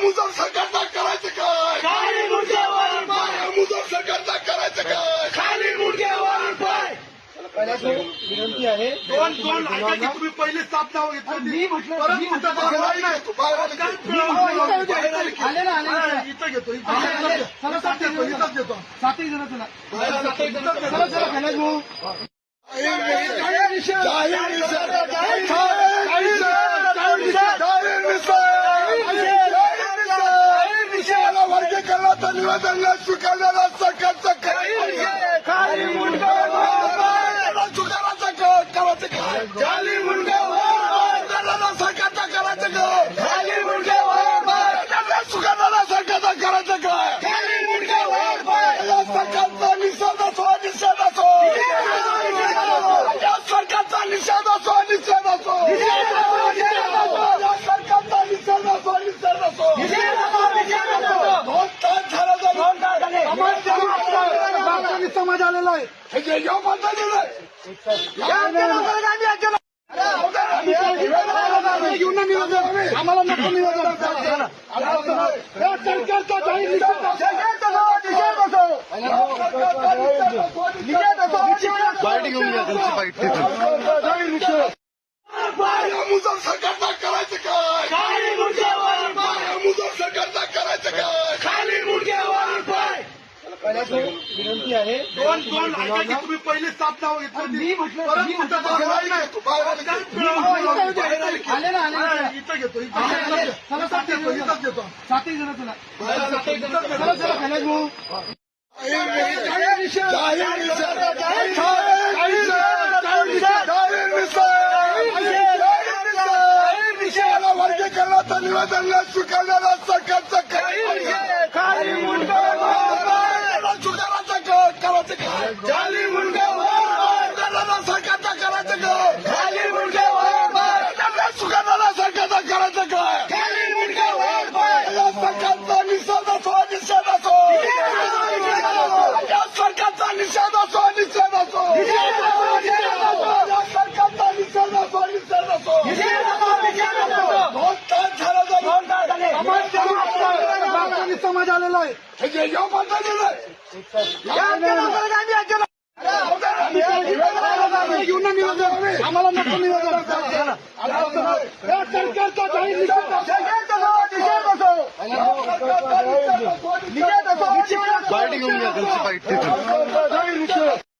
मुजर सरकारचा करायचं काय? खाली गुडघ्यावर पाय, मुजर सरकारचा करायचं काय? खाली गुडघ्यावर पाय. विनंती आहे दोन ऐका की तुम्ही पहिले साथ नाव घेतलं मी म्हटलं परत मी तुमचं म्हटलं नाव बाहेर आले की तू? बाहेर आले की? बाहेर आले की? आले ना आले ना. इथं घेतो चला, साथ घेतो. इथंच घेतो सातही जण चला बाहेर आले की इथंच घेतो. चला चला कैलास भाऊ वर्गीकरणाचं निवेदन स्वीकारलेला सरकारचं खाली गुडघ्यावर पाय, चुकाराचं करायचं काय? खाली गुडघ्यावर पाय, सरकारचं करायचं काय? खाली गुडघ्यावर पाय, चुकाराला सरकारचं करायचं काय? खाली गुडघ्यावर पाय. या सरकारचा निषेध असो निषेध असो या सरकारचा निषेध असो निषेध असो या सरकारचा निषेध असो निषेध असो दोन तास झालं समाज आलेला आहे हे जे यो म्हणता दिलंय घेऊन ना निवेदन आम्हाला नको निवेदन सरकारचा जाहीर मुजर सरकारचा करायचं काय? खाली गुडघ्यावर पाय, मुजर सरकारचा करायचं काय? खाली गुडघ्यावर पाय. विनंती आहे दोन ऐका की तुम्ही पहिले साथ नाव घेतलं मी म्हटलं परत मी तुमचं म्हटलं नाव बाहेर आले की तू? बाहेर आले की? बाहेर आले की? आले ना आले ना. इथं घेतो चला, साथ घेतो. इथंच घेतो सातही जण चला बाहेर आले की इथंच घेतो. चला चला कैलास भाऊ वर्गीकरणाचं निवेदन स्वीकारलेला सरकारचं खाली गुडघ्यावर पाय, चुकाराचं करायचं काय? खाली गुडघ्यावर पाय, सरकारचं करायचं काय? खाली गुडघ्यावर पाय, चुकाराला सरकारचं करायचं काय? खाली गुडघ्यावर पाय. या सरकारचा निषेध असो निषेध असो या सरकारचा निषेध असो निषेध असो या सरकारचा निषेध असो निषेध असो दोन तास झालं समाज आलेला आहे हे जे यो म्हणता दिलंय घेऊन ना निवेदन आम्हाला नको निवेदन सरकारचा जाहीर निषेध असो